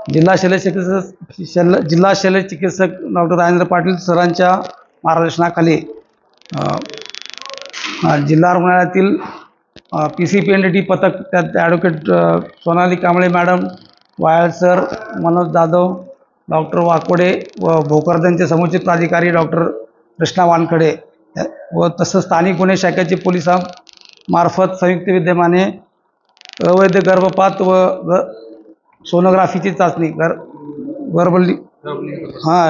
जिल्हा शल्य चिकित्सक डॉक्टर राजेंद्र पाटील सरांच्या मार्गदर्शनाखाली जिल्हा रुग्णालयातील PCPNDT पथक, त्यात advocate Sonali Kamble madam, Wayal sir, Manoj Jadhav, doctor Wakode व भोकरदनचे समुचित प्राधिकारी डॉक्टर कृष्णा वानखडे व तसंच स्थानिक गुन्हे शाखेचे पोलिसांमार्फत संयुक्त विद्यमाने अवैध गर्भपात व सोनोग्राफीची चाचणी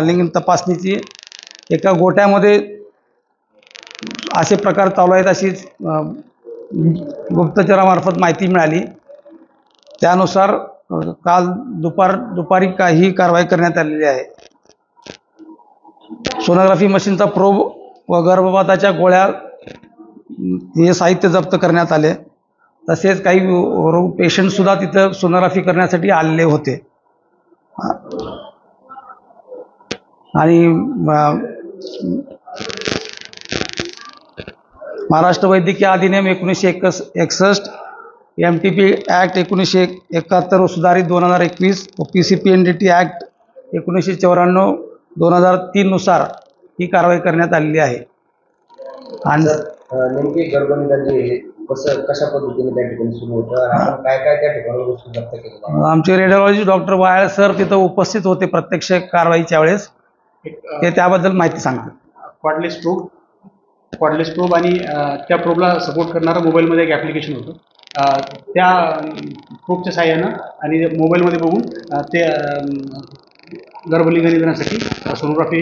लिंग तपासणीची एका गोट्यामध्ये असे प्रकार चालू आहेत अशी गुप्तचरामार्फत माहिती मिळाली। त्यानुसार काल दुपारी ही कारवाई करण्यात आलेली आहे। सोनोग्राफी मशीनचा प्रोब व गर्भपाताच्या गोळ्या हे साहित्य जप्त करण्यात आले। तसेच काही पेशंट सुद्धा तिथं सोनोग्राफी करण्यासाठी आलेले होते आणि महाराष्ट्र वैद्यकीय अधिनियम 1961, MTP ॲक्ट 1971 सुधारित 2021 व PCPNDT ॲक्ट 1994 2003 नुसार ही कारवाई करण्यात आलेली आहे। आणि नेमके गर्भनिदान जे कशा पद्धतीने त्या ठिकाणी सुरू होतं, आपण काय त्या ठिकाणी वस्तू जप्त केल्या? आमचे रेडिओलॉजिस्ट डॉक्टर वायल सर तिथं उपस्थित होते प्रत्यक्ष कारवाईच्या वेळेस, ते त्याबद्दल माहिती सांगतात। कॉर्डलेस प्रोब आणि त्या प्रोबला सपोर्ट करणारं मोबाईलमध्ये एक ॲप्लिकेशन होतं। त्या प्रोबच्या साहाय्यानं आणि मोबाईलमध्ये बघून ते गर्भलिंग निदानासाठी सोनोग्राफी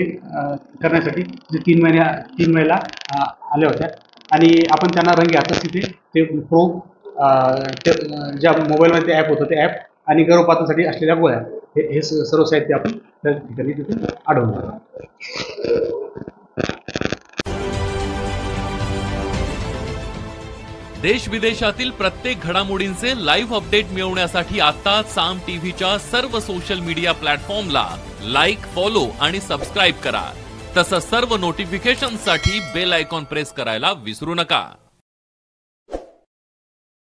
करण्यासाठी जे 3 महिला आल्या होत्या आणि आपण त्यांना रंगी हातात तिथे ते प्रोब, ज्या मोबाईलमध्ये ते ॲप होतं ते ॲप आणि गर्भपातासाठी असलेल्या गोळ्या हे सर्व साहित्य आपण त्या ठिकाणी तिथे आढळलं। देश विदेशातील प्रत्येक घडामोडींचे लाईव्ह अपडेट मिळवण्यासाठी आता साम टीव्हीच्या सर्व सोशल मीडिया प्लॅटफॉर्मला लाईक, फॉलो आणि सबस्क्राईब करा। तसंच सर्व नोटिफिकेशनसाठी बेल आयकॉन प्रेस करायला विसरू नका।